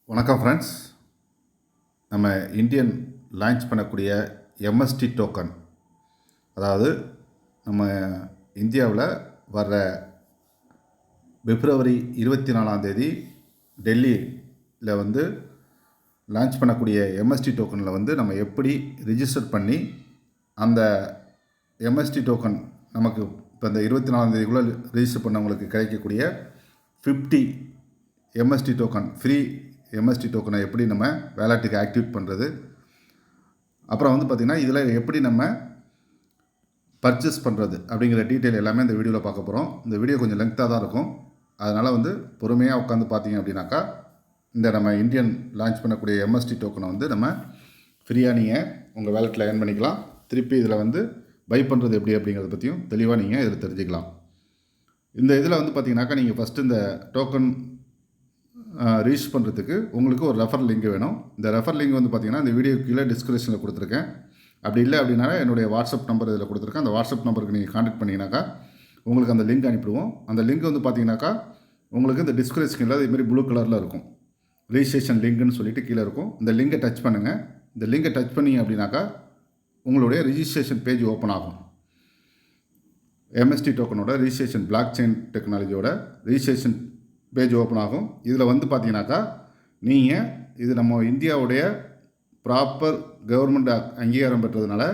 வணக்கம் ஃப்ரெண்ட்ஸ். நம்ம Indian launch பண்ணக்கூடிய எம்எஸ்டி டோக்கன், அதாவது நம்ம இந்தியாவில் வர்ற பிப்ரவரி 24 டெல்லியில் லான்ச் பண்ணக்கூடிய எம்எஸ்டி டோக்கனில் நம்ம எப்படி ரிஜிஸ்டர் பண்ணி அந்த எம்எஸ்டி டோக்கன் நமக்கு இப்போ இந்த 24 ரிஜிஸ்டர் பண்ணவங்களுக்கு கிடைக்கக்கூடிய 50 எம்எஸ்டி டோக்கன் ஃப்ரீ எம்எஸ்டி டோக்கனை எப்படி நம்ம வேலெட்டுக்கு ஆக்டிவேட் பண்ணுறது, அப்புறம் பார்த்திங்கன்னா இதில் எப்படி நம்ம பர்ச்சேஸ் பண்ணுறது அப்படிங்கிற டீட்டெயில் எல்லாமே இந்த வீடியோவில் பார்க்க போகிறோம். இந்த வீடியோ கொஞ்சம் லெங்க்தாக தான் இருக்கும், அதனால் பொறுமையாக உட்காந்து பார்த்தீங்க அப்படின்னாக்கா இந்த நம்ம இந்தியன் லான்ச் பண்ணக்கூடிய எம்எஸ்டி டோக்கனை நம்ம ஃப்ரீயாக நீங்கள் உங்கள் வேலெட்டில் ஏர்ன் பண்ணிக்கலாம். திருப்பி இதில் பை பண்ணுறது எப்படி அப்படிங்கிறத பற்றியும் தெளிவாக நீங்கள் இதில் தெரிஞ்சுக்கலாம். இந்த இதில் பார்த்தீங்கன்னாக்கா நீங்கள் ஃபஸ்ட்டு இந்த டோக்கன் ரீச் பண்ணுறதுக்கு உங்களுக்கு ஒரு ரெஃபர் லிங்க் வேணும். இந்த ரெஃபர் லிங்க் பார்த்திங்கன்னா இந்த வீடியோ கீழே டிஸ்கிரிப்ஷனில் கொடுத்துருக்கேன். அப்படி இல்லை அப்படின்னா என்னுடைய வாட்ஸ்அப் நம்பர் இதில் கொடுத்துருக்கேன். அந்த வாட்ஸ்அப் நம்பருக்கு நீங்கள் கான்டாக்ட் பண்ணிங்கனாக்கா உங்களுக்கு அந்த லிங்க் அனுப்பிடுவோம். அந்த லிங்க் பார்த்தீங்கன்னாக்கா உங்களுக்கு இந்த டிஸ்கிரிப்ஷனில் இதுமாரி ப்ளூ கலரில் இருக்கும், ரிஜிஸ்ட்ரேஷன் லிங்க்னு சொல்லிட்டு கீழே இருக்கும். இந்த லிங்கை டச் பண்ணுங்கள். இந்த லிங்கை டச் பண்ணிங்க அப்படின்னாக்கா உங்களுடைய ரிஜிஸ்ட்ரேஷன் பேஜ் ஓப்பன் ஆகும். எம்எஸ்டி டோக்கனோட ரிஜிஸ்ட்ரேஷன் பிளாக் செயின் டெக்னாலஜியோட ரிஜிஸ்ட்ரேஷன் பேஜ் ஓப்பன் ஆகும். இதில் பார்த்தீங்கன்னாக்கா நீங்கள் இது நம்ம இந்தியாவுடைய ப்ராப்பர் கவர்மெண்ட் அங்கீகாரம் பெற்றதுனால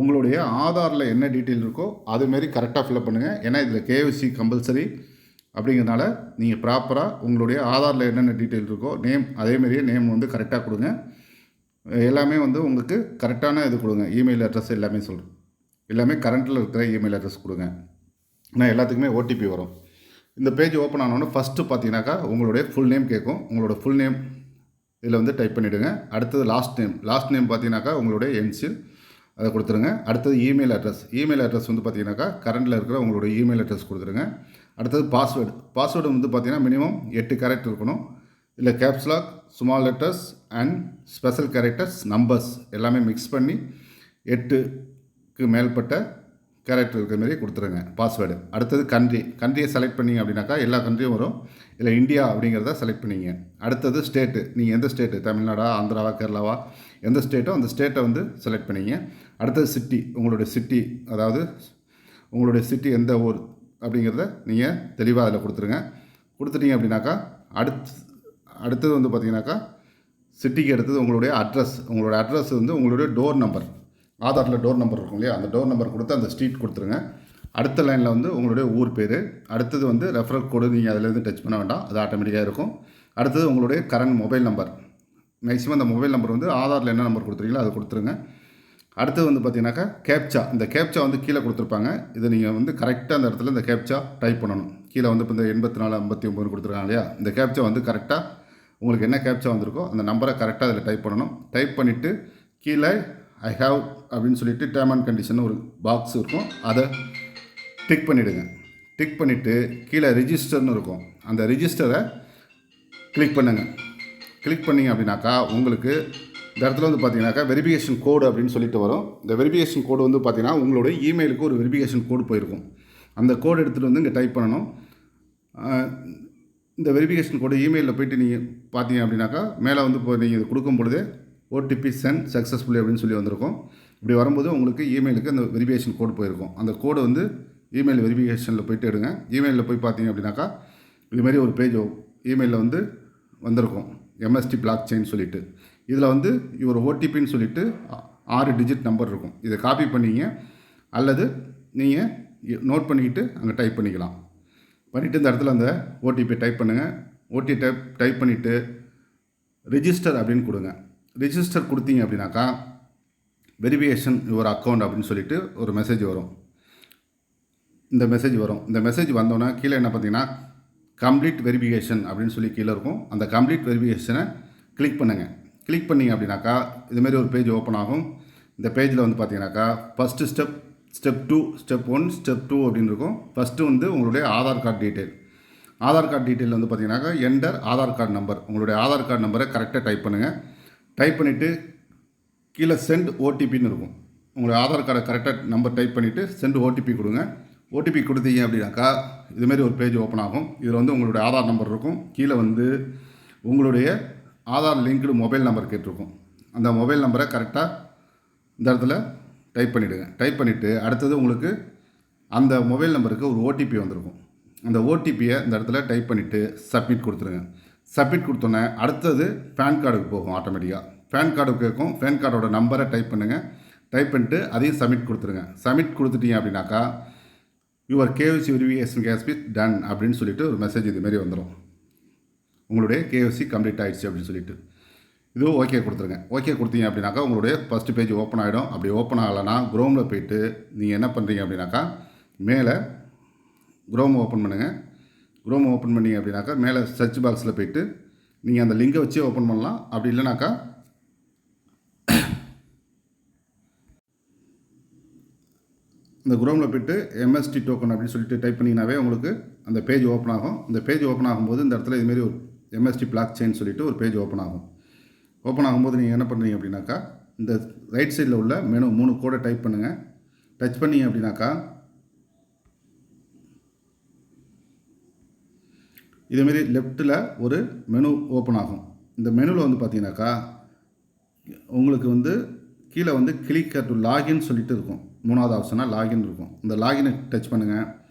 உங்களுடைய ஆதாரில் என்ன டீட்டெயில் இருக்கோ அதுமாரி கரெக்டாக ஃபில்அப் பண்ணுங்கள். ஏன்னா இதில் கேஒய்சி கம்பல்சரி அப்படிங்கிறதுனால நீங்கள் ப்ராப்பராக உங்களுடைய ஆதாரில் என்னென்ன டீட்டெயில் இருக்கோ நேம் அதேமாரியே நேம் கரெக்டாக கொடுங்க. எல்லாமே உங்களுக்கு கரெக்டான இது கொடுங்க. இமெயில் அட்ரஸ் எல்லாமே சொல்கிறேன், எல்லாமே கரண்ட்டில் இருக்கிற இமெயில் அட்ரஸ் கொடுங்க. ஏன்னா எல்லாத்துக்குமே ஓடிபி வரும். இந்த பேஜ் ஓப்பன் ஆனோன்னு ஃபஸ்ட்டு பார்த்தீங்கன்னாக்கா உங்களுடைய ஃபுல் நேம் கேட்கும். உங்களோட ஃபுல் நேம் இதில் டைப் பண்ணிவிடுங்க. அடுத்தது லாஸ்ட் நேம் பார்த்தீங்கன்னாக்கா உங்களுடைய என்சில் அதை கொடுத்துருங்க. அடுத்தது இமெயில் அட்ரஸ் பார்த்தீங்கன்னாக்கா கரண்டில் இருக்கிற உங்களுடைய இமெயில் அட்ரஸ் கொடுத்துருங்க. அடுத்தது பாஸ்வேர்டு பார்த்தீங்கன்னா மினிமம் 8 கேரக்டர் இருக்கணும். இல்லை caps lock, small letters and special characters, numbers எல்லாமே மிக்ஸ் பண்ணி 8க்கு மேற்பட்ட கேரக்டர் இருக்கிற மாதிரி கொடுத்துருங்க பாஸ்வேர்டு. அடுத்தது கண்ட்ரியை செலக்ட் பண்ணிங்க அப்படின்னாக்கா எல்லா கண்ட்ரியும் வரும். இல்லை இந்தியா அப்படிங்கிறத செலக்ட் பண்ணிங்க. அடுத்தது ஸ்டேட்டு, நீங்கள் எந்த ஸ்டேட்டு, தமிழ்நாடா, ஆந்திராவா, கேரளாவா, எந்த ஸ்டேட்டோ அந்த ஸ்டேட்டை செலக்ட் பண்ணிங்க. அடுத்தது சிட்டி, உங்களுடைய சிட்டி, அதாவது உங்களுடைய சிட்டி எந்த ஊர் அப்படிங்கிறத நீங்கள் தெளிவாக அதில் கொடுத்துருங்க. கொடுத்துட்டீங்க அப்படின்னாக்கா அடுத்தது பார்த்தீங்கன்னாக்கா சிட்டிக்கு அடுத்தது உங்களுடைய அட்ரஸ் உங்களுடைய டோர் நம்பர், ஆதாரில் டோர் நம்பர் இருக்கும் இல்லையா, அந்த டோர் நம்பர் கொடுத்து அந்த ஸ்ட்ரீட் கொடுத்துருங்க. அடுத்த லைனில் உங்களுடைய ஊர் பேர். அடுத்தது ரெஃபரல் கோடு நீங்கள் அதிலேருந்து டச் பண்ண வேண்டாம், அது ஆட்டோமேட்டிக்காக இருக்கும். அடுத்தது உங்களுடைய கரண்ட் மொபைல் நம்பர், மேக்ஸிமம் அந்த மொபைல் நம்பர் ஆதாரில் என்ன நம்பர் கொடுத்துருக்கீங்களோ அதை கொடுத்துருங்க. அடுத்தது பார்த்தீங்கன்னாக்கா கேப்ச்சா, இந்த கேப்ச்சா கீழே கொடுத்துருப்பாங்க. இதை நீங்கள் கரெக்டாக அந்த இடத்துல இந்த கேப்ச்சா டைப் பண்ணணும். கீழே இப்போ இந்த 84 59 கொடுத்துருக்காங்க இல்லையா, இந்த கேப்ச்சா கரெக்டாக உங்களுக்கு என்ன கேப்ச்சா வந்திருக்கோ அந்த நம்பரை கரெக்டாக அதில் டைப் பண்ணணும். டைப் பண்ணிவிட்டு கீழே ஐ ஹாவ் அப்படின்னு சொல்லிட்டு டேர்ம் அண்ட் கண்டிஷன் ஒரு பாக்ஸ் இருக்கும், அதை டிக் பண்ணிவிடுங்க. டிக் பண்ணிவிட்டு கீழே ரிஜிஸ்டர்னு இருக்கும், அந்த ரிஜிஸ்டரை கிளிக் பண்ணுங்கள். கிளிக் பண்ணிங்க அப்படின்னாக்கா உங்களுக்கு இந்த இடத்துல பார்த்தீங்கன்னாக்கா வெரிஃபிகேஷன் கோடு அப்படின்னு சொல்லிட்டு வரும். இந்த வெரிஃபிகேஷன் கோடு பார்த்தீங்கன்னா உங்களுடைய இமெயிலுக்கு ஒரு வெரிஃபிகேஷன் கோடு போயிருக்கும். அந்த கோடு எடுத்துகிட்டு இங்கே டைப் பண்ணணும். இந்த வெரிஃபிகேஷன் கோடு இமெயிலில் போய்ட்டு நீங்கள் பார்த்தீங்க அப்படின்னாக்கா மேலே இப்போ நீங்கள் இது கொடுக்கும் பொழுதே ஓடிபி சென்ட் சக்ஸஸ்ஃபுல்லி அப்படின்னு சொல்லி வந்திருக்கும். இப்படி வரும்போது உங்களுக்கு இமெயிலுக்கு அந்த வெரிஃபிகேஷன் கோடு போயிருக்கும். அந்த கோடு இமெயில் வெரிஃபிகேஷனில் போய்ட்டு எடுங்க. இமெயிலில் போய் பார்த்தீங்க அப்படின்னாக்கா இதுமாரி ஒரு பேஜ் இமெயிலில் வந்திருக்கும், எம்எஸ்டி பிளாக் செயின் சொல்லிவிட்டு. இதில் இவர் ஓடிபின்னு சொல்லிவிட்டு 6 டிஜிட் நம்பர் இருக்கும். இதை காப்பி பண்ணிங்க அல்லது நீங்கள் நோட் பண்ணிக்கிட்டு அங்கே டைப் பண்ணிக்கலாம். பண்ணிவிட்டு இந்த இடத்துல அந்த ஓடிபி டைப் பண்ணுங்கள். ஓடிபி டைப் பண்ணிவிட்டு ரிஜிஸ்டர் அப்படின்னு கொடுங்க. ரிஜிஸ்டர் கொடுத்தீங்க அப்படின்னாக்கா வெரிஃபிகேஷன் யுவர் அக்கௌண்ட் அப்படின்னு சொல்லிட்டு ஒரு மெசேஜ் வரும். இந்த மெசேஜ் வந்தோன்னா கீழே என்ன பார்த்தீங்கன்னா கம்ப்ளீட் வெரிஃபிகேஷன் அப்படின்னு சொல்லி கீழே இருக்கும். அந்த கம்ப்ளீட் வெரிஃபிகேஷனை கிளிக் பண்ணுங்கள். கிளிக் பண்ணிங்க அப்படின்னாக்கா இதுமாரி ஒரு பேஜ் ஓப்பன் ஆகும். இந்த பேஜில் பார்த்தீங்கன்னாக்கா ஃபஸ்ட்டு ஸ்டெப் 2, ஸ்டெப் 1, ஸ்டெப் 2 அப்படின்னு இருக்கும். ஃபஸ்ட்டு உங்களுடைய ஆதார் கார்டு டீட்டெயில் பார்த்தீங்கன்னாக்கா என்டர் ஆதார் கார்டு நம்பர், உங்களுடைய ஆதார் கார்டு நம்பரை கரெக்டாக டைப் பண்ணுங்கள். டைப் பண்ணிவிட்டு கீழே சென்ட் ஓடிபின்னு இருக்கும். உங்களுடைய ஆதார் கார்டை கரெக்டாக நம்பர் டைப் பண்ணிவிட்டு சென்ட் ஓடிபி கொடுங்க. ஓடிபி கொடுத்தீங்க அப்படின்னாக்கா இதுமாரி ஒரு பேஜ் ஓப்பன் ஆகும். இதில் உங்களுடைய ஆதார் நம்பர் இருக்கும். கீழே உங்களுடைய ஆதார் லிங்க்டு மொபைல் நம்பர் கேட்டிருக்கும். அந்த மொபைல் நம்பரை கரெக்டாக இந்த இடத்துல டைப் பண்ணிவிடுங்க. டைப் பண்ணிவிட்டு அடுத்தது உங்களுக்கு அந்த மொபைல் நம்பருக்கு ஒரு ஓடிபி வந்திருக்கும். அந்த ஓடிபியை இந்த இடத்துல டைப் பண்ணிவிட்டு சப்மிட் கொடுத்துருங்க. சப்மிட் கொடுத்தோன்னே அடுத்தது பேன் கார்டுக்கு போகும் ஆட்டோமேட்டிக்காக. பேன் கார்டு கேட்கும். பேன் கார்டோட நம்பரை டைப் பண்ணுங்கள். டைப் பண்ணிட்டு அதையும் சப்மிட் கொடுத்துருங்க. சப்மிட் கொடுத்துட்டீங்க அப்படின்னாக்கா your KYC verification has been done அப்படின்னு சொல்லிட்டு ஒரு மெசேஜ் இதுமாரி வந்துடும். உங்களுடைய கேஒய்சி கம்ப்ளீட் ஆகிடுச்சு அப்படின்னு சொல்லிட்டு இதுவும் ஓகே கொடுத்துருங்க. ஓகே கொடுத்தீங்க அப்படின்னாக்கா உங்களுடைய ஃபஸ்ட்டு பேஜ் ஓப்பன் ஆகிடும். அப்படி ஓப்பன் ஆகலைன்னா குரோமில் போய்ட்டு நீங்கள் என்ன பண்ணுறீங்க அப்படின்னாக்கா மேலே குரோம் ஓப்பன் பண்ணுங்கள். குரோம் ஓப்பன் பண்ணிங்க அப்படின்னாக்கா மேலே சர்ச் பாக்ஸில் போய்ட்டு நீங்கள் அந்த லிங்கை வச்சு ஓப்பன் பண்ணலாம். அப்படி இல்லைனாக்கா இந்த குரோமில் போய்ட்டு எம்எஸ்டி டோக்கன் அப்படின்னு சொல்லிட்டு டைப் பண்ணிங்கனாவே உங்களுக்கு அந்த பேஜ் ஓப்பன் ஆகும். இந்த பேஜ் ஓப்பன் ஆகும்போது இந்த இடத்துல இதுமாரி ஒரு எம்எஸ்டி பிளாக் செயின் சொல்லிட்டு ஒரு பேஜ் ஓப்பன் ஆகும். ஓப்பன் ஆகும்போது நீங்கள் என்ன பண்ணுறீங்க அப்படின்னாக்கா இந்த ரைட் சைடில் உள்ள மெனு 3 கோடை டைப் பண்ணுங்கள். டச் பண்ணிங்க அப்படின்னாக்கா இதுமாரி லெஃப்ட்டில் ஒரு மெனு ஓப்பன் ஆகும். இந்த மெனுவில் வந்து பார்த்தீங்கன்னாக்கா உங்களுக்கு வந்து கீழே வந்து கிளிக் டு லாகின் சொல்லிட்டு இருக்கும். 3வது ஆப்ஷனாக லாகின் இருக்கும். இந்த லாகினை டச் பண்ணுங்கள்.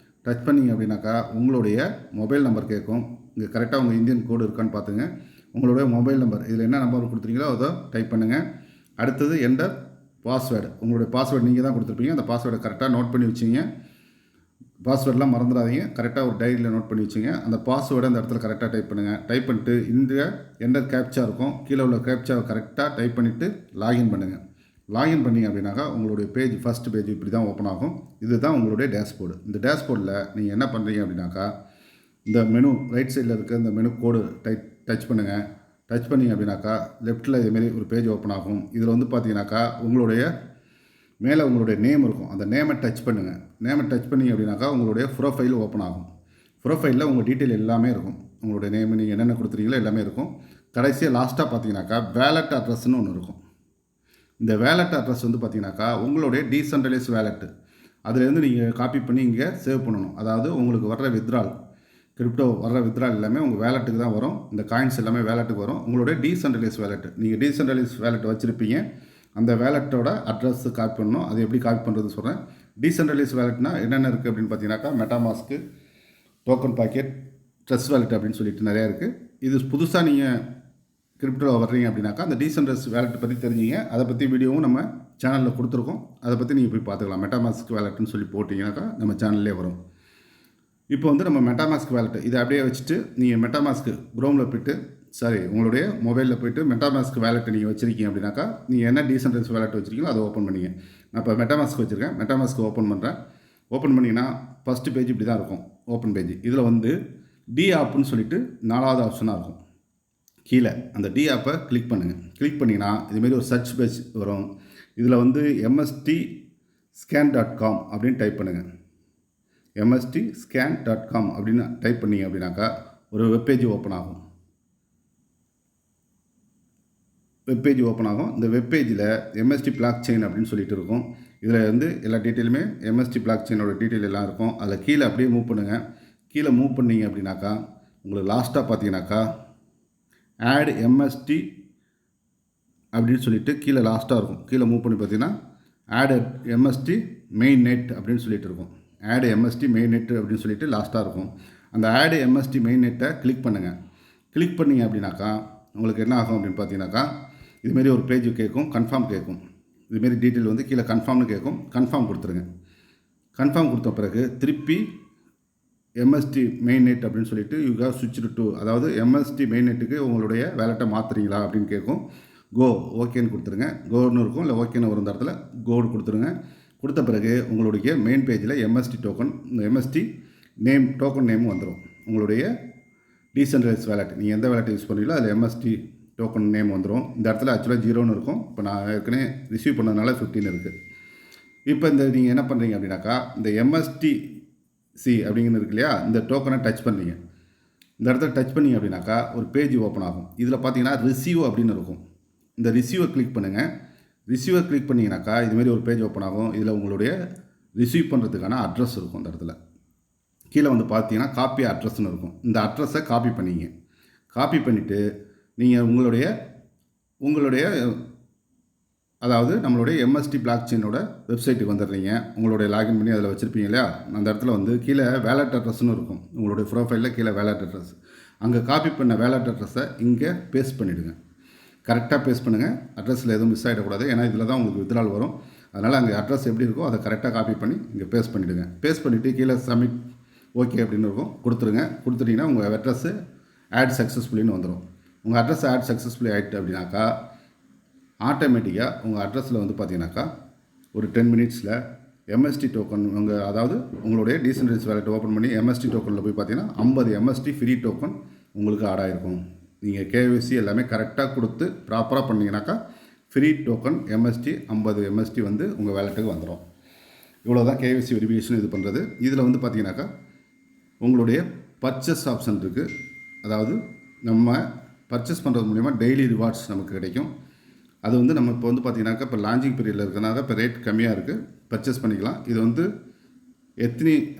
டச் பண்ணிங்க அப்படின்னாக்கா உங்களுடைய மொபைல் நம்பர் கேட்கும். இங்கே கரெக்டாக உங்கள் இந்தியன் கோடு இருக்கான்னு பார்த்துங்க. உங்களுடைய மொபைல் நம்பர் இதில் என்ன நம்பர் கொடுத்துருக்கீங்களோ அதை டைப் பண்ணுங்கள். அடுத்தது என்டர் பாஸ்வேர்டு. உங்களுடைய பாஸ்வேர்டு நீங்கள் தான் கொடுத்துருப்பீங்க. அந்த பாஸ்வேர்டை கரெக்டாக நோட் பண்ணி வச்சிங்க. பாஸ்வேர்டெலாம் மறந்துடாதீங்க. கரெக்டாக ஒரு டைரியில் நோட் பண்ணி வச்சுங்க. அந்த பாஸ்வேர்டை அந்த இடத்துல கரெக்டாக டைப் பண்ணுங்கள். டைப் பண்ணிட்டு இந்த என்டர் கேப்ச்சா இருக்கும். கீழே உள்ள கேப்ச்சாவை கரெக்டாக டைப் பண்ணிவிட்டு லாகின் பண்ணுங்கள். லாகின் பண்ணிங்க அப்படின்னாக்கா உங்களுடைய பேஜ் ஃபஸ்ட்டு பேஜ் இப்படி தான் ஓப்பன் ஆகும். இதுதான் உங்களுடைய டேஷ்போர்டு. இந்த டேஷ்போர்டில் நீங்கள் என்ன பண்ணுறீங்க அப்படின்னாக்கா இந்த மெனு ரைட் சைடில் இருக்க இந்த மெனு கோடு டச் பண்ணுங்கள். டச் பண்ணிங்க அப்படின்னாக்கா லெஃப்ட்டில் இதுமாரி ஒரு பேஜ் ஓப்பன் ஆகும். இதில் வந்து பார்த்தீங்கன்னாக்கா உங்களுடைய மேலே உங்களுடைய நேம் இருக்கும். அந்த நேமை டச் பண்ணுங்கள். நேமை டச் பண்ணிங்க அப்படின்னாக்கா உங்களுடைய ப்ரொஃபைல் ஓப்பன் ஆகும். ப்ரொஃபைலில் உங்கள் டீட்டெயில் எல்லாமே இருக்கும். உங்களுடைய நேம் நீங்கள் என்னென்ன கொடுத்துறீங்களோ எல்லாமே இருக்கும். கடைசியாக லாஸ்ட்டாக பார்த்தீங்கன்னாக்கா வேலட் அட்ரஸ்ன்னு ஒன்று இருக்கும். இந்த வேலட் அட்ரஸ் வந்து பார்த்தீங்கன்னாக்கா உங்களுடைய டீசென்ட்ரலைஸ் வேலெட்டு அதுலேருந்து நீங்கள் காப்பி பண்ணி இங்கே சேவ் பண்ணணும். அதாவது உங்களுக்கு வர்ற வித்ட்ரால் கிரிப்டோ வர்ற வித்ட்ரால் எல்லாமே உங்கள் வேலெட்டுக்கு தான் வரும். இந்த காயின்ஸ் எல்லாமே வேலெட்டுக்கு வரும். உங்களுடைய டீசென்ட்ரலைஸ் வேலெட்டு நீங்கள் டீசென்ட்ரலைஸ் வேலெட் வச்சுருப்பீங்க. அந்த வேலெட்டோட அட்ரஸ் காப்பி பண்ணணும். அது எப்படி காப்பி பண்ணுறது சொல்கிறேன். டீசென்ட்ரலைஸ் வேலெட்னா என்னென்ன இருக்குது அப்படின்னு பார்த்தீங்கன்னாக்கா மெட்டாமாஸ்க்கு, டோக்கன் பாக்கெட், ட்ரஸ்ட் வேலெட் அப்படின்னு சொல்லிட்டு நிறையா இருக்குது. இது புதுசாக நீங்கள் கிரிப்டோ வர்றீங்க அப்படின்னாக்கா அந்த டீசென்ட்ரலைஸ் வேலெட் பற்றி தெரிஞ்சிங்க. அதை பற்றி வீடியோவும் நம்ம சேனலில் கொடுத்துருக்கோம். அதை பற்றி நீங்கள் போய் பார்த்துக்கலாம். மெட்டாமாஸ்க் வேலெட்னு சொல்லி போட்டிங்கனாக்கா நம்ம சேனல்லே வரும். இப்போ வந்து நம்ம மெட்டாமாஸ்க் வேலெட்டு இதை அப்படியே வச்சுட்டு நீங்கள் மெட்டாமாஸ்க்கு குரோமில் போய்ட்டு உங்களுடைய மொபைலில் போய்ட்டு மெட்டாமாஸ்க் வேலெட்டை நீங்கள் வச்சுருக்கீங்க அப்படின்னாக்கா நீங்கள் என்ன டீசென்ட்ரலைஸ் வேலெட் வச்சுருக்கீங்களோ அதை ஓப்பன் பண்ணிங்க. நான் இப்போ மெட்டாமாஸ்க் வச்சுருக்கேன். மெட்டாமாஸ்க் ஓப்பன் பண்ணுறேன். ஓப்பன் பண்ணிங்கன்னா ஃபஸ்ட்டு பேஜ் இப்படி தான் இருக்கும். ஓப்பன் பேஜ் இதில் வந்து டி ஆப்னு சொல்லிட்டு 4வது ஆப்ஷனாக இருக்கும். கீழே அந்த டி ஆப்பை கிளிக் பண்ணுங்கள். கிளிக் பண்ணிங்கன்னா இதுமாரி ஒரு சர்ச் பேஜ் வரும். இதில் வந்து mstscan.com அப்படின்னு டைப் பண்ணுங்கள். mstscan.com அப்படின்னு டைப் பண்ணிங்க அப்படின்னாக்கா ஒரு வெப்பேஜ் ஓப்பன் ஆகும். வெப்பேஜ் ஓப்பன் ஆகும். இந்த வெப்பேஜில் எம்எஸ்டி பிளாக் செயின் அப்படின்னு சொல்லிட்டு இருக்கும். இதில் வந்து எல்லா டீட்டெயிலுமே எம்எஸ்டி பிளாக் செயினோட டீட்டெயில் எல்லாம் இருக்கும். அதில் கீழே அப்படியே மூவ் பண்ணுங்கள். கீழே மூவ் பண்ணிங்க அப்படின்னாக்கா உங்களுக்கு லாஸ்ட்டாக பார்த்தீங்கன்னாக்கா ஆட் எம்எஸ்டி அப்படின்னு சொல்லிட்டு கீழே லாஸ்ட்டாக இருக்கும். கீழே மூவ் பண்ணி பார்த்தீங்கன்னா ஆட் எம்எஸ்டி மெயின் நெட் அப்படின்னு சொல்லிட்டு இருக்கும். ஆட் எம்எஸ்டி மெயின் நெட் அப்படின்னு சொல்லிட்டு லாஸ்ட்டாக இருக்கும். அந்த ஆட் எம்எஸ்டி மெயின் நெட்டை கிளிக் பண்ணுங்கள். கிளிக் பண்ணிங்க அப்படின்னாக்கா உங்களுக்கு என்ன ஆகும் அப்படின்னு பார்த்தீங்கன்னாக்கா இதுமாரி ஒரு பேஜ் கேட்கும். கன்ஃபார்ம் கேட்கும். இதுமாரி டீட்டெயில் வந்து கீழே கன்ஃபார்ம்னு கேட்கும். கன்ஃபார்ம் கொடுத்துருங்க. கன்ஃபார்ம் கொடுத்த பிறகு திருப்பி எம்எஸ்டி மெயின் நெட் அப்படின்னு சொல்லிட்டு யூ ஹேவ் ஸ்விட்ச்டு டு அதாவது எம்எஸ்டி மெயின் நெட்டுக்கு உங்களுடைய வேலெட்டை மாற்றுறீங்களா அப்படின்னு கேட்கும். கோ ஓகேன்னு கொடுத்துருங்க. கோன்னு இருக்கும் இல்லை ஓகேன்னு வரும். இடத்துல கோடு கொடுத்துருங்க. கொடுத்த பிறகு உங்களுடைய மெயின் பேஜில் எம்எஸ்டி டோக்கன் இந்த எம்எஸ்டி நேம் டோக்கன் நேம் வந்துடும். உங்களுடைய டீசென்ட்ரலைஸ் வேலெட் நீங்கள் எந்த வேலெட் யூஸ் பண்ணுறீங்களோ அதில் எம்எஸ்டி டோக்கன் நேம் வந்துடும். இந்த இடத்துல ஆக்சுவலாக 0ன்னு இருக்கும். இப்போ நான் ஏற்கனவே ரிசீவ் பண்ணதுனால 15 இருக்குது. இப்போ இந்த நீங்கள் என்ன பண்ணுறீங்க அப்படின்னாக்கா இந்த MSTC அப்படிங்கிறது இருக்கு இல்லையா, இந்த டோக்கனை டச் பண்ணுறீங்க. இந்த இடத்துல டச் பண்ணிங்க அப்படின்னாக்கா ஒரு பேஜ் ஓப்பன் ஆகும். இதில் பார்த்தீங்கன்னா ரிசீவ் அப்படின்னு இருக்கும். இந்த ரிசீவை கிளிக் பண்ணுங்கள். ரிசீவை கிளிக் பண்ணிங்கனாக்கா இதுமாரி ஒரு பேஜ் ஓப்பன் ஆகும். இதில் உங்களுடைய ரிசீவ் பண்ணுறதுக்கான அட்ரஸ் இருக்கும். இந்த இடத்துல கீழே வந்து பார்த்தீங்கன்னா காப்பி அட்ரஸ்ன்னு இருக்கும். இந்த அட்ரஸை காப்பி பண்ணிங்க. காப்பி பண்ணிவிட்டு நீங்கள் உங்களுடைய அதாவது நம்மளுடைய எம்எஸ்டி பிளாக் செயினோட வெப்சைட்டுக்கு வந்துடுறீங்க. உங்களுடைய லாகின் பண்ணி அதில் வச்சுருப்பீங்க இல்லையா, அந்த இடத்துல வந்து கீழே வேலட் அட்ரஸ்னு இருக்கும். உங்களுடைய ப்ரொஃபைலில் கீழே வேலட் அட்ரஸ், அங்கே காப்பி பண்ண வேலட் அட்ரஸை இங்கே பேஸ்ட் பண்ணிவிடுங்க. கரெக்டாக பேஸ்ட் பண்ணுங்கள். அட்ரஸில் எதுவும் மிஸ் ஆகிடக்கூடாது. ஏன்னா இதில் தான் உங்களுக்கு வித்ட்ரால் வரும். அதனால் அங்கே அட்ரஸ் எப்படி இருக்கோ அதை கரெக்டாக காப்பி பண்ணி இங்கே பேஸ்ட் பண்ணிவிடுங்க. பேஸ்ட் பண்ணிவிட்டு கீழே சப்மிட் ஓகே அப்படின்னு இருக்கும், கொடுத்துருங்க. கொடுத்துட்டிங்கன்னா உங்கள் அட்ரஸ்ஸு ஆட் சக்ஸஸ்ஃபுல்லின்னு வந்துடும். உங்கள் அட்ரஸ் ஆட் சக்ஸஸ்ஃபுல்லி ஆகிட்டு அப்படின்னாக்கா ஆட்டோமேட்டிக்காக உங்கள் அட்ரஸில் வந்து பார்த்தீங்கன்னாக்கா ஒரு 10 மினிட்ஸில் எம்எஸ்டி டோக்கன் அதாவது உங்களுடைய டீசென்ட்ரலைஸ்ட் வேலெட் ஓப்பன் பண்ணி எம்எஸ்டி டோக்கனில் போய் பார்த்தீங்கன்னா 50 எம்எஸ்டி ஃப்ரீ டோக்கன் உங்களுக்கு ஆட் ஆகிருக்கும். நீங்கள் கேஒய்சி எல்லாமே கரெக்டாக கொடுத்து ப்ராப்பராக பண்ணிங்கனாக்கா ஃப்ரீ டோக்கன் எம்எஸ்டி 50 எம்எஸ்டி வந்து உங்கள் வேலெட்டுக்கு வந்துடும். இவ்வளோ தான் கேஒய்சி வெரிஃபிகேஷன் இது பண்ணுறது. இதில் வந்து பார்த்தீங்கன்னாக்கா உங்களுடைய பர்ச்சேஸ் ஆப்ஷன் இருக்குது. அதாவது நம்ம பர்ச்சேஸ் பண்ணுறது மூலிமா டெய்லி ரிவார்ட்ஸ் நமக்கு கிடைக்கும். அது வந்து நம்ம இப்போ வந்து பார்த்திங்கனாக்கா இப்போ லான்ச்சிங் பீரியடில் இருக்கிறனால இப்போ ரேட் கம்மியாக இருக்குது, பர்ச்சேஸ் பண்ணிக்கலாம். இது வந்து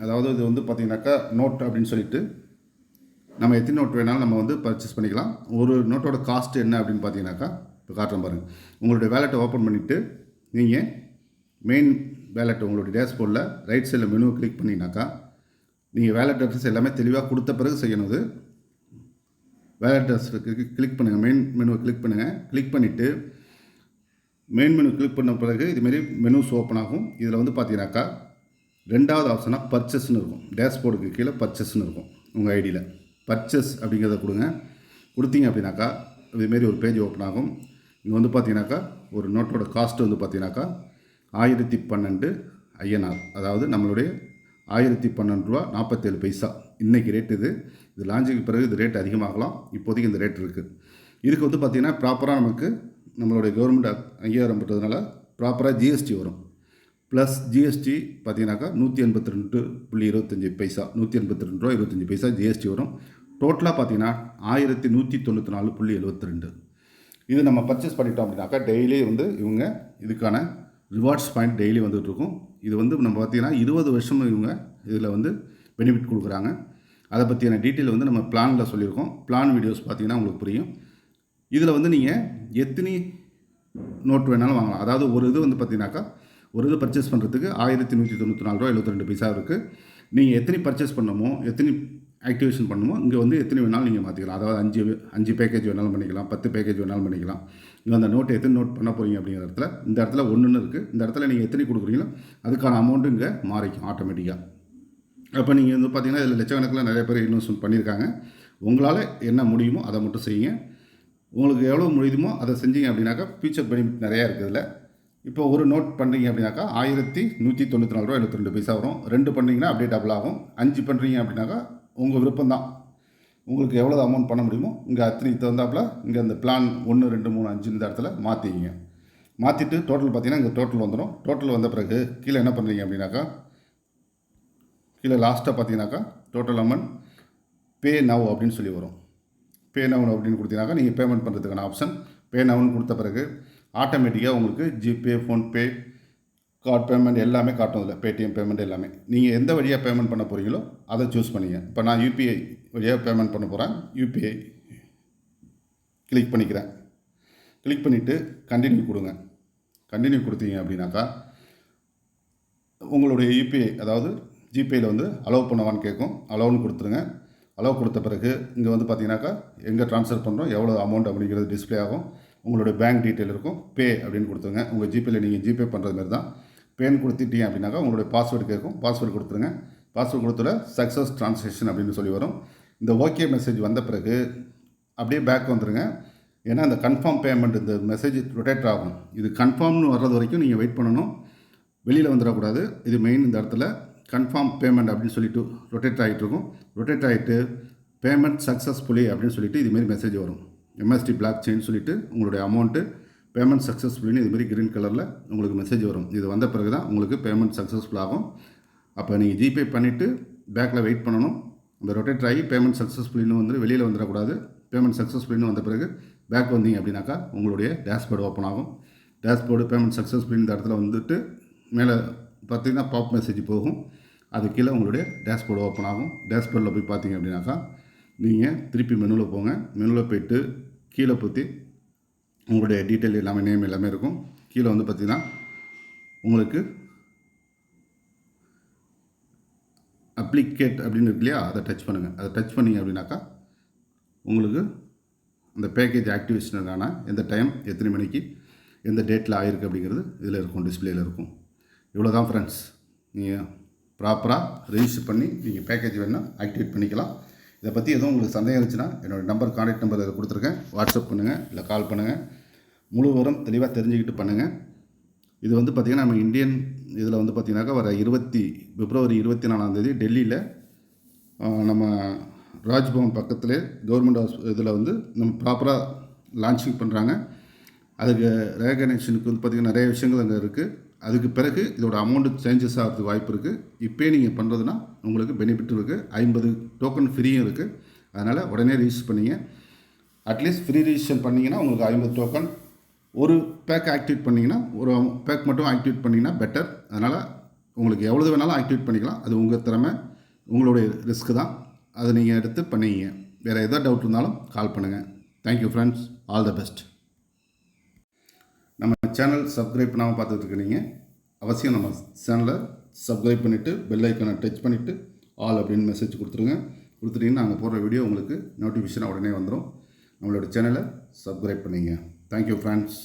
அதாவது இது வந்து பார்த்திங்கனாக்கா நோட் அப்படின்னு சொல்லிட்டு நம்ம எத்தனை நோட் வேணாலும் நம்ம வந்து பர்ச்சேஸ் பண்ணிக்கலாம். ஒரு நோட்டோட காஸ்ட் என்ன அப்படின்னு பார்த்தீங்கன்னாக்கா இப்போ காட்டுறேன் பாருங்கள். உங்களுடைய வேலெட்டை ஓப்பன் பண்ணிவிட்டு நீங்கள் மெயின் வேலெட் உங்களுடைய டேஷ்போர்டில் ரைட் சைடில் மெனுவை கிளிக் பண்ணிங்கனாக்கா நீங்கள் வேலெட் அட்ரஸ் எல்லாமே தெளிவாக கொடுத்த பிறகு செய்யணும். இது வேலெட் அட்ரஸுக்கு கிளிக் பண்ணுங்கள், மெயின் மெனுவை கிளிக் பண்ணுங்கள். கிளிக் பண்ணிவிட்டு மெயின் மெனு கிளிக் பண்ண பிறகு இதுமாரி மெனுஸ் ஓப்பன் ஆகும். இதில் வந்து பார்த்தீங்கன்னாக்கா ரெண்டாவது ஆப்ஷனாக பர்ச்சேஸ்னு இருக்கும். டேஷ்போர்டுக்கு கீழே பர்ச்சேஸ்னு இருக்கும். உங்கள் ஐடியில் பர்ச்சேஸ் அப்படிங்கிறத கொடுங்க. கொடுத்தீங்க அப்படின்னாக்கா இதுமாரி ஒரு பேஜ் ஓப்பன் ஆகும். இங்கே வந்து பார்த்தீங்கன்னாக்கா ஒரு நோட்டோட காஸ்ட்டு வந்து பார்த்தீங்கன்னாக்கா 1012 INR, அதாவது நம்மளுடைய 1012 ரூபா 47 பைசா இன்றைக்கி ரேட். இது லான்ச்சுக்கு பிறகு இது ரேட் அதிகமாகலாம். இப்போதைக்கு இந்த ரேட் இருக்குது. இதுக்கு வந்து பார்த்திங்கன்னா ப்ராப்பராக நமக்கு நம்மளுடைய கவர்மெண்ட் அங்கீகாரம் பெற்றதுனால ப்ராப்பராக ஜிஎஸ்டி வரும். ப்ளஸ் ஜிஎஸ்டி பார்த்தீங்கன்னாக்கா 182.25 பைசா, 182 ரூபா 25 பைசா ஜிஎஸ்டி வரும். டோட்டலாக பார்த்தீங்கன்னா 1194.72. இது நம்ம பர்ச்சேஸ் பண்ணிட்டோம் அப்படின்னாக்கா டெய்லி வந்து இவங்க இதுக்கான ரிவார்ட்ஸ் பாயிண்ட் டெய்லி வந்துகிட்ருக்கும். இது வந்து நம்ம பார்த்திங்கன்னா 20 வருஷம் இவங்க இதில் வந்து பெனிஃபிட் கொடுக்குறாங்க. அதை பற்றியான டீட்டெயில் வந்து நம்ம பிளானில் சொல்லியிருக்கோம். பிளான் வீடியோஸ் பார்த்திங்கன்னா உங்களுக்கு புரியும். இதில் வந்து நீங்கள் எத்தனை நோட் வேணாலும் வாங்கலாம். அதாவது ஒரு இது வந்து பார்த்தீங்கன்னாக்கா ஒரு இது பர்ச்சேஸ் பண்ணுறதுக்கு 1194 ரூபா 72 பைசா இருக்குது. நீங்கள் எத்தனை பர்ச்சேஸ் பண்ணணுமோ எத்தனை ஆக்டிவேஷன் பண்ணணுமோ இங்கே வந்து எத்தனை வேணாலும் நீங்கள் மாற்றிக்கலாம். அதாவது 5 பேக்கேஜ் வேணாலும் பண்ணிக்கலாம், 10 பேக்கேஜ் வேணாலும் பண்ணிக்கலாம். இல்லை அந்த நோட்டை எத்தனை நோட் பண்ண போகிறீங்க அப்படிங்கிற இடத்துல இந்த இடத்துல 1ன்னு இருக்குது. இந்த இடத்துல நீங்கள் எத்தனை கொடுக்குறீங்களோ அதுக்கான அமௌண்ட்டு இங்கே மாறிக்கும் ஆட்டோமேட்டிக்காக. அப்போ நீங்கள் வந்து பார்த்தீங்கன்னா இதில் லட்சக்கணக்கில் நிறைய பேர் இன்வெஸ்ட்மெண்ட் பண்ணியிருக்காங்க. உங்களால் என்ன முடியுமோ அதை மட்டும் செய்யுங்க. உங்களுக்கு எவ்வளோ முடியுமோ அதை செஞ்சீங்க அப்படின்னாக்கா ஃபியூச்சர் பெனிஃபிட் நிறையா இருக்குதுல்ல. இப்போ ஒரு நோட் பண்ணுறீங்க அப்படின்னாக்கா 1194 ரூபா 72 பைசா வரும். 2 பண்ணுறீங்கன்னா அப்படியே டபுள் ஆகும். 5 பண்ணுறீங்க அப்படின்னாக்கா உங்கள் விருப்பம் தான். உங்களுக்கு எவ்வளோ அமௌண்ட் பண்ண முடியுமோ இங்கே அத்தனை தகுந்தாப்பில் இங்கே இந்த பிளான் 1 2 3 5 இந்த இடத்துல மாற்றிக்கிங்க. மாற்றிட்டு டோட்டல் பார்த்தீங்கன்னா இங்கே டோட்டல் வந்துடும். டோட்டல் வந்த பிறகு கீழே என்ன பண்ணுறீங்க அப்படின்னாக்கா கீழே லாஸ்ட்டாக பார்த்தீங்கன்னாக்கா டோட்டல் அமௌண்ட் பே நவ் அப்படின்னு சொல்லி வரும். பே நவுன் அப்படின்னு கொடுத்தீங்கன்னாக்கா நீங்கள் பேமெண்ட் பண்ணுறதுக்கான ஆப்ஷன் பே நவுன் கொடுத்த பிறகு ஆட்டோமேட்டிக்காக உங்களுக்கு ஜிபே, ஃபோன்பே, கார்ட் பேமெண்ட் எல்லாமே காட்டும். இல்லை பேடிஎம் பேமெண்ட் எல்லாமே நீங்கள் எந்த வழியாக பேமெண்ட் பண்ண போகிறீங்களோ அதை சூஸ் பண்ணிங்க. இப்போ நான் யூபிஐ வழியாக பேமெண்ட் பண்ண போகிறேன். யூபிஐ கிளிக் பண்ணிக்கிறேன். கிளிக் பண்ணிவிட்டு கண்டினியூ கொடுங்க. கண்டினியூ கொடுத்தீங்க அப்படின்னாக்கா உங்களுடைய யூபிஐ அதாவது ஜிபேயில் வந்து அலோவ் பண்ணவான்னு கேட்கும். அலோவ்னு கொடுத்துருங்க. அலோவ் கொடுத்த பிறகு இங்கே வந்து பார்த்தீங்கன்னாக்கா எங்கே ட்ரான்ஸ்ஃபர் பண்ணுறோம் எவ்வளோ அமௌண்ட் அப்படிங்கிறது டிஸ்பிளே ஆகும். உங்களுடைய பேங்க் டீட்டெயில் இருக்கும். பே அப்படின்னு கொடுத்துருங்க. உங்கள் ஜிபேயில் நீங்கள் ஜிபே பண்ணுறது மாதிரி தான். பேன்னு கொடுத்துட்டீங்க அப்படின்னாக்கா உங்களுடைய பாஸ்வேர்டு கேட்கும். பாஸ்வேர்டு கொடுத்துருங்க. பாஸ்வேர்டு கொடுத்துல சக்ஸஸ் ட்ரான்சாக்ஷன் அப்படின்னு சொல்லி வரும். இந்த ஓகே மெசேஜ் வந்த பிறகு அப்படியே பேக் வந்துடுங்க. ஏன்னா இந்த கன்ஃபார்ம் பேமெண்ட் இந்த மெசேஜ் ரொட்டேட் ஆகும். இது கன்ஃபார்ம்னு வர்றது வரைக்கும் நீங்கள் வெயிட் பண்ணணும். வெளியில் வந்துடக்கூடாது. இது மெயின் இந்த இடத்துல கன்ஃபார்ம் பேமெண்ட் அப்படின்னு சொல்லிட்டு ரொட்டேட் ஆகிட்டு இருக்கும். ரொட்டேட் ஆகிட்டு பேமெண்ட் சக்ஸஸ்ஃபுல்லி அப்படின்னு சொல்லிட்டு இதுமாரி மெசேஜ் வரும். எம்எஸ்டி பிளாக் செயின் சொல்லிவிட்டு உங்களுடைய அமௌண்ட்டு பேமெண்ட் சக்ஸஸ்ஃபுல்லின்னு இதுமாரி க்ரீன் கலரில் உங்களுக்கு மெசேஜ் வரும். இது வந்த பிறகு தான் உங்களுக்கு பேமெண்ட் சக்ஸஸ்ஃபுல் ஆகும். அப்போ நீங்கள் ஜிபே பண்ணிவிட்டு பேக்கில் வெயிட் பண்ணணும். அந்த ரொட்டேட் ஆகி பேமெண்ட் சக்ஸஸ்ஃபுல்லின்னு வந்து வெளியில் வந்துடக்கூடாது. பேமெண்ட் சக்ஸஸ்ஃபுல்லின்னு வந்த பிறகு பேக் வந்தீங்க அப்படின்னாக்கா உங்களுடைய டேஷ்போர்டு ஓப்பன் ஆகும். டேஷ்போர்டு பேமெண்ட் சக்ஸஸ்ஃபுல்லின்னு இந்த இடத்துல வந்துட்டு மேலே பார்த்தீங்கன்னா பாப் மெசேஜ் போகும். அது கீழே உங்களுடைய டேஷ்போர்டு ஓப்பன் ஆகும். டேஷ்போர்டில் போய் பார்த்தீங்க அப்படின்னாக்கா நீங்கள் திருப்பி மெனுவில் போங்க. மெனுவில் போய்ட்டு கீழே பற்றி உங்களுடைய டீட்டெயில் எல்லாமே நேம் எல்லாமே இருக்கும். கீழே வந்து பார்த்திங்கன்னா உங்களுக்கு அப்ளிகேட் அப்படின்னு இருக்கு இல்லையா, அதை டச் பண்ணுங்கள். அதை டச் பண்ணிங்க அப்படின்னாக்கா உங்களுக்கு அந்த பேக்கேஜ் ஆக்டிவேஷனுக்கான எந்த டைம், எத்தனை மணிக்கு, எந்த டேட்டில் ஆகிருக்கு அப்படிங்கிறது இதில் இருக்கும், டிஸ்பிளேயில் இருக்கும். இவ்வளோ தான் ஃப்ரெண்ட்ஸ். நீங்கள் ப்ராப்பராக ரெஜிஸ்டர் பண்ணி நீங்கள் பேக்கேஜ் வேணால் ஆக்டிவேட் பண்ணிக்கலாம். இதை பற்றி எதுவும் உங்களுக்கு சந்தேகம் இருந்துச்சுன்னா என்னோடய நம்பர், கான்டாக்ட் நம்பர் இதை கொடுத்துருக்கேன். வாட்ஸ்அப் பண்ணுங்கள், இல்லை கால் பண்ணுங்கள். முழு விவரம் தெளிவாக தெரிஞ்சுக்கிட்டு பண்ணுங்கள். இது வந்து பார்த்திங்கன்னா நம்ம இந்தியன் இதில் வந்து பார்த்திங்கனாக்கா வர பிப்ரவரி 24 டெல்லியில் நம்ம ராஜ்பவன் பக்கத்தில் கவர்மெண்ட் இதில் வந்து நம்ம ப்ராப்பராக லான்ச்சிங் பண்ணுறாங்க. அதுக்கு ரெகக்னேஷனுக்கு வந்து பார்த்திங்கன்னா நிறைய விஷயங்கள் அங்கே இருக்குது. அதுக்கு பிறகு இதோட அமௌண்ட்டு சேஞ்சஸ் ஆகிறதுக்கு வாய்ப்பு இருக்குது. இப்போயே நீங்கள் பண்ணுறதுனா உங்களுக்கு பெனிஃபிட் இருக்குது. 50 டோக்கன் ஃப்ரீயும் இருக்குது. அதனால் உடனே ரிஜிஸ்டர் பண்ணிங்க. அட்லீஸ்ட் ஃப்ரீ ரிஜிஸ்டர் பண்ணிங்கன்னா உங்களுக்கு 50 டோக்கன், ஒரு பேக் ஆக்டிவேட் பண்ணிங்கன்னா, ஒரு பேக் மட்டும் ஆக்டிவேட் பண்ணிங்கன்னா பெட்டர். அதனால் உங்களுக்கு எவ்வளோ வேணாலும் ஆக்டிவேட் பண்ணிக்கலாம். அது உங்கள் திறமை, உங்களுடைய ரிஸ்க்கு தான். அதை நீங்கள் எடுத்து பண்ணிங்க. வேறு எதாவது டவுட் இருந்தாலும் கால் பண்ணுங்கள். Thank you friends, all the best. நம்ம சேனல் சப்ஸ்கிரைப் பண்ணாமல் பார்த்துட்டு இருக்கீங்க. அவசியம் நம்ம சேனலை சப்ஸ்கிரைப் பண்ணிவிட்டு பெல் ஐக்கனை டச் பண்ணிவிட்டு ஆல் அப்படின்னு மெசேஜ் கொடுத்துட்டிங்கன்னா நாங்கள் போடுற வீடியோ உங்களுக்கு நோட்டிஃபிகேஷன் உடனே வந்துடும். நம்மளோட சேனலை சப்ஸ்கிரைப் பண்ணிங்க. Thank you friends.